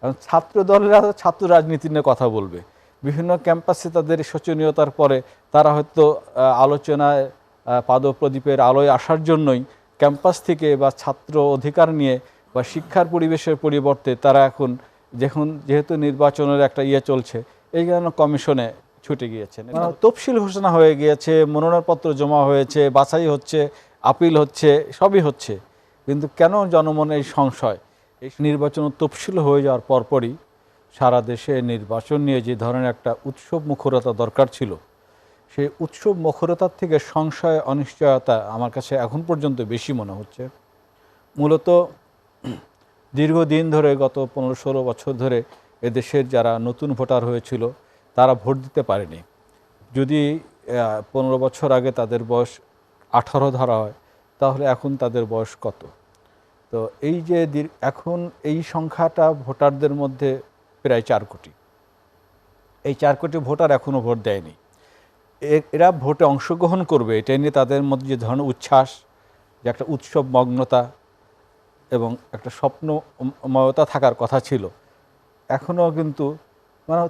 কারণ ছাত্র দলেরা ছাত্র রাজনীতি নিয়ে কথা বলবে, বিভিন্ন ক্যাম্পাসে তাদের শোচনীয়তার পরে তারা হয়তো আলোচনায় পাদপ্রদীপের আলোয় আসার জন্যই ক্যাম্পাস থেকে বা ছাত্র অধিকার নিয়ে বা শিক্ষার পরিবেশের পরিবর্তে তারা এখন যেহেতু নির্বাচনের একটা চলছে, এই কারণে কমিশনে ছুটে গিয়েছেন। তফসিল ঘোষণা হয়ে গিয়েছে, মনোনয়নপত্র জমা হয়েছে, বাছাই হচ্ছে, আপিল হচ্ছে, সবই হচ্ছে, কিন্তু কেন জনমনে এই সংশয়? এই নির্বাচন তফসিল হয়ে যাওয়ার পরপরই সারা দেশে নির্বাচন নিয়ে যে ধরনের একটা উৎসব মুখরতা দরকার ছিল, সেই উৎসব মুখরতার থেকে সংশয়, অনিশ্চয়তা আমার কাছে এখন পর্যন্ত বেশি মনে হচ্ছে। মূলত দীর্ঘদিন ধরে, গত 15-16 বছর ধরে এদেশের যারা নতুন ভোটার হয়েছিল তারা ভোট দিতে পারেনি। যদি 15 বছর আগে তাদের বয়স 18 ধরা হয়, তাহলে এখন তাদের বয়স কত? তো এই যে এখন এই সংখ্যাটা ভোটারদের মধ্যে প্রায় 4 কোটি। এই 4 কোটি ভোটার এখনও ভোট দেয়নি। এরা ভোটে অংশগ্রহণ করবে এটা নিয়ে তাদের মধ্যে যে ধরনের উচ্ছ্বাস, যে একটা উৎসব মগ্নতা এবং একটা স্বপ্নময়তা থাকার কথা ছিল, এখনও কিন্তু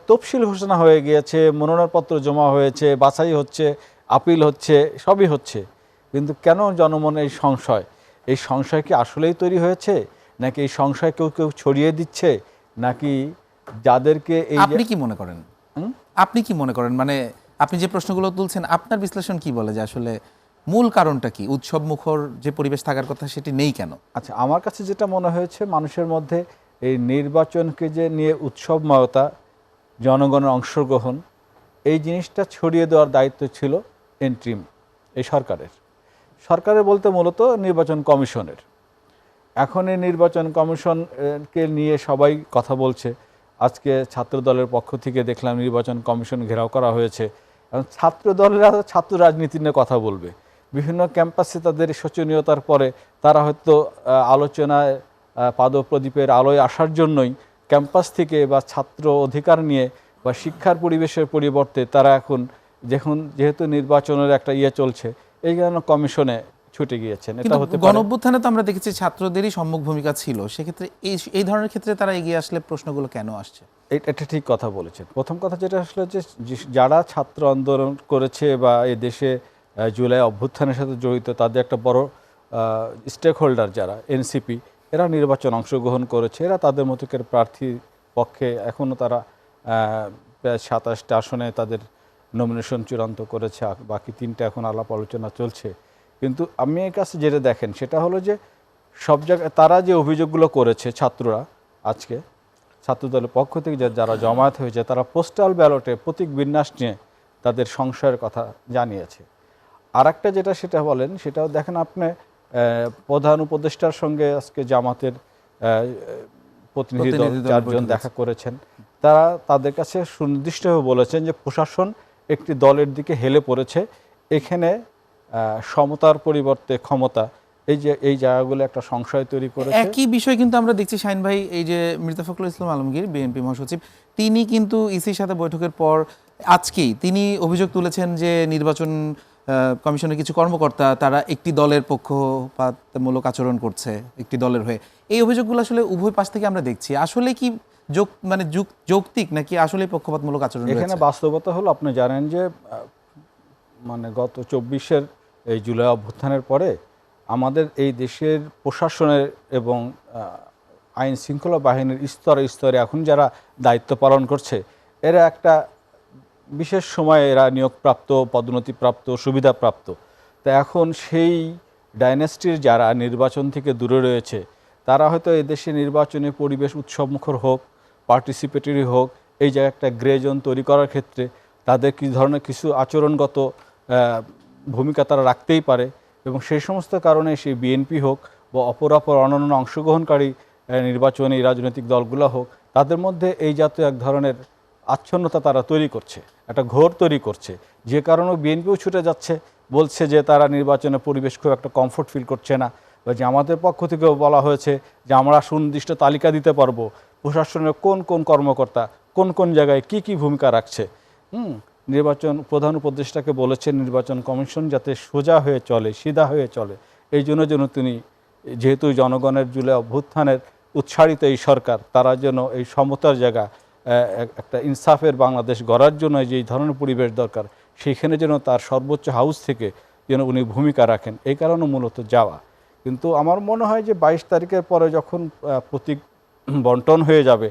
তফসিল ঘোষণা হয়ে গিয়েছে, মনোনয়নপত্র জমা হয়েছে, বাছাই হচ্ছে, আপিল হচ্ছে, সবই হচ্ছে, কিন্তু কেন জনমনে এই সংশয়? এই সংশয় কি আসলেই তৈরি হয়েছে, নাকি এই সংশয় কেউ ছড়িয়ে দিচ্ছে, নাকি যাদেরকে আপনি কি মনে করেন? আপনি কি মনে করেন, মানে আপনি যে প্রশ্নগুলো তুলছেন আপনার বিশ্লেষণ কি বলে যে আসলে মূল কারণটা কি? উৎসব মুখর যে পরিবেশ থাকার কথা সেটি নেই কেন? আচ্ছা, আমার কাছে যেটা মনে হয়েছে, মানুষের মধ্যে এই নির্বাচনকে যে নিয়ে উৎসবময়তা, জনগণের অংশগ্রহণ, এই জিনিসটা ছড়িয়ে দেওয়ার দায়িত্ব ছিল এন্ট্রিম এই সরকারের বলতে মূলত নির্বাচন কমিশনের। এখন এই নির্বাচন কমিশনকে নিয়ে সবাই কথা বলছে। আজকে ছাত্র দলের পক্ষ থেকে দেখলাম নির্বাচন কমিশন ঘেরাও করা হয়েছে। এখন ছাত্র দলেরা ছাত্র রাজনীতি নিয়ে কথা বলবে, বিভিন্ন ক্যাম্পাসে তাদের শোচনীয়তার পরে তারা হয়তো আলোচনায় পাদপ্রদীপের আলোয় আসার জন্যই ক্যাম্পাস থেকে বা ছাত্র অধিকার নিয়ে বা শিক্ষার পরিবেশের পরিবর্তে তারা এখন যেহেতু নির্বাচনের একটা চলছে, এই কারণে কমিশনে ছুটে গিয়েছেন। এটা হতে পারে গণঅভ্যুত্থানে তো আমরা দেখেছি ছাত্রদেরই সম্মুখ ভূমিকা ছিল, সেক্ষেত্রে এই ধরনের ক্ষেত্রে তারা এগিয়ে আসলে প্রশ্নগুলো কেন আসছে? এটা ঠিক কথা বলেছেন। প্রথম কথা যেটা আসলে যে যারা ছাত্র আন্দোলন করেছে বা এই দেশে জুলাই অভ্যুত্থানের সাথে জড়িত, তাদের একটা বড় স্টেক হোল্ডার যারা এনসিপি, এরা নির্বাচন অংশগ্রহণ করেছে, এরা তাদের মতো করে প্রার্থীর পক্ষে এখনও তারা প্রায় 27টা আসনে তাদের নমিনেশন চূড়ান্ত করেছে, বাকি 3টা এখন আলাপ আলোচনা চলছে। কিন্তু আমি এর কাছে যেটা দেখেন সেটা হলো যে সব জায়গায় তারা যে অভিযোগগুলো করেছে, ছাত্ররা আজকে ছাত্রদলের পক্ষ থেকে যারা জমায়েত হয়েছে, তারা পোস্টাল ব্যালটে প্রতীক বিন্যাস নিয়ে তাদের সংশয়ের কথা জানিয়েছে। আর একটা যেটা সেটা বলেন, সেটাও দেখেন আপনি প্রধান উপদেষ্টার সঙ্গে আজকে জামাতের প্রতিনিধি দল 4 জন দেখা করেছেন। তারা তাদের কাছে সুনির্দিষ্টভাবে বলেছেন যে প্রশাসন একটি দলের দিকে হেলে পড়েছে, এখানে সমতার পরিবর্তে ক্ষমতা, এই জায়গাগুলো একটা সংশয় তৈরি করেছে। একই বিষয় কিন্তু আমরা দেখছি শাহিন ভাই, এই যে মির্জা ফখরুল ইসলাম আলমগীর বিএনপি মহাসচিব, তিনি কিন্তু ইসির সাথে বৈঠকের পর আজকেই তিনি অভিযোগ তুলেছেন যে নির্বাচন কমিশনের কিছু কর্মকর্তা তারা একটি দলের পক্ষপাতমূলক আচরণ করছে, একটি দলের হয়ে। এই অভিযোগগুলো আসলে উভয় পাশ থেকে আমরা দেখছি, আসলে কি যৌক্তিক নাকি আসলে পক্ষপাতমূলক আচরণ? এখানে বাস্তবতা হলো, আপনি জানেন যে গত 24-এর এই জুলাই অভ্যুত্থানের পরে আমাদের এই দেশের প্রশাসনের এবং আইন শৃঙ্খলা বাহিনীর স্তরে স্তরে এখন যারা দায়িত্ব পালন করছে, এরা একটা বিশেষ সময়ে এরা নিয়োগপ্রাপ্ত, পদোন্নতিপ্রাপ্ত, সুবিধাপ্রাপ্ত। তো এখন সেই ডাইনেস্টির যারা নির্বাচন থেকে দূরে রয়েছে, তারা হয়তো এদেশে নির্বাচনী পরিবেশ উৎসবমুখর হোক, পার্টিসিপেটরি হোক, এই জায়গায় একটা গ্রে জোন তৈরি করার ক্ষেত্রে তাদের কী ধরনের কিছু আচরণগত ভূমিকা তারা রাখতেই পারে। এবং সেই সমস্ত কারণে সেই বিএনপি হোক বা অপর অন্যান্য অংশগ্রহণকারী নির্বাচনী রাজনৈতিক দলগুলো হোক, তাদের মধ্যে এই জাতীয় এক ধরনের আচ্ছন্নতা তারা তৈরি করছে, একটা ঘোর তৈরি করছে, যে কারণে বিএনপিও ছুটে যাচ্ছে, বলছে যে তারা নির্বাচনের পরিবেশ খুব একটা কমফোর্ট ফিল করছে না। বা যে আমাদের পক্ষ থেকেও বলা হয়েছে যে আমরা সুনির্দিষ্ট তালিকা দিতে পারবো প্রশাসনের কোন কোন কর্মকর্তা কোন কোন জায়গায় কি কি ভূমিকা রাখছে। নির্বাচন প্রধান উপদেষ্টাকে বলেছেন নির্বাচন কমিশন যাতে সোজা হয়ে চলে, সিধা হয়ে চলে, এই জন্য তিনি যেহেতু জনগণের জুলাই অভ্যুত্থানের উৎসাহিত এই সরকার, তারা যেন এই সমতার জায়গা, একটা ইনসাফের বাংলাদেশ গড়ার জন্য যে ধরনের পরিবেশ দরকার, সেইখানে যেন তার সর্বোচ্চ হাউস থেকে যেন উনি ভূমিকা রাখেন, এই কারণে মূলত যাওয়া। কিন্তু আমার মনে হয় যে 22 তারিখের পরে যখন প্রতীক বন্টন হয়ে যাবে,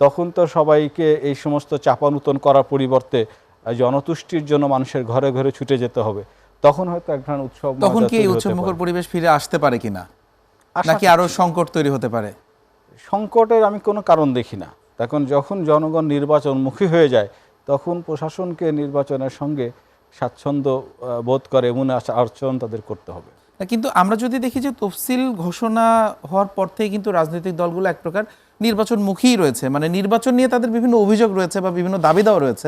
তখন তো সবাইকে এই সমস্ত চাপানুতন করার পরিবর্তে জনতুষ্টির জন্য মানুষের ঘরে ঘরে ছুটে যেতে হবে। তখন হয়তো এক ধরনের উৎসব, তখন কি এই উৎসবমুখর পরিবেশ ফিরে আসতে পারে কিনা, নাকি আরো সংকট তৈরি হতে পারে? সংকটের আমি কোনো কারণ দেখি না। তখন যখন জনগণ নির্বাচনমুখী হয়ে যায়, তখন প্রশাসনকে নির্বাচনের সঙ্গে স্বাচ্ছন্দ্য বোধ করে এমন আচরণ তাদের করতে হবে। কিন্তু আমরা যদি দেখি যে তফসিল ঘোষণা হওয়ার পর থেকে কিন্তু রাজনৈতিক দলগুলো এক প্রকার নির্বাচনমুখীই রয়েছে, মানে নির্বাচন নিয়ে তাদের বিভিন্ন অভিযোগ রয়েছে বা বিভিন্ন দাবি দাওয়া রয়েছে,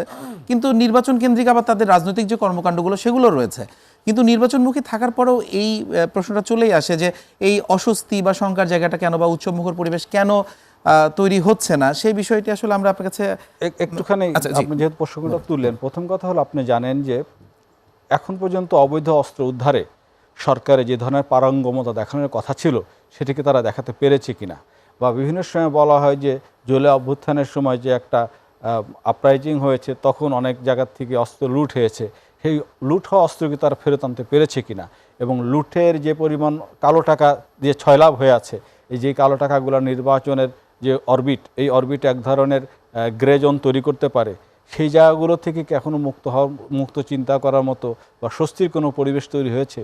কিন্তু নির্বাচন কেন্দ্রিক আবার তাদের রাজনৈতিক যে কর্মকাণ্ডগুলো সেগুলো রয়েছে। কিন্তু নির্বাচনমুখী থাকার পরেও এই প্রশ্নটা চলেই আসে যে এই অস্বস্তি বা শঙ্কার জায়গাটা কেন, বা উৎসবমুখর পরিবেশ কেন তৈরি হচ্ছে না, সেই বিষয়টি আসলে আমরা আপনার কাছে একটুখানি, আপনি যেহেতু প্রসঙ্গটা তুললেন, প্রথম কথা হলো আপনি জানেন যে এখন পর্যন্ত অবৈধ অস্ত্র উদ্ধারে সরকারের যে ধরনের পারঙ্গমতা দেখানোর কথা ছিল, সেটিকে তারা দেখাতে পেরেছে কিনা। বা বিভিন্ন সময় বলা হয় যে জুলাই অভ্যুত্থানের সময় যে একটা আপরাইজিং হয়েছে, তখন অনেক জায়গার থেকে অস্ত্র লুট হয়েছে, সেই লুট হওয়া অস্ত্রকে তারা ফেরত আনতে পেরেছে কিনা, এবং লুটের যে পরিমাণ কালো টাকা দিয়ে ছয়লাভ হয়ে আছে, এই যে কালো টাকাগুলো নির্বাচনের যে অরবিট, এই অরবিট এক ধরনের গ্রে জোন তৈরি করতে পারে, সেই জায়গাগুলো থেকে কি এখনও মুক্ত চিন্তা করার মতো বা স্বস্তির কোনো পরিবেশ তৈরি হয়েছে?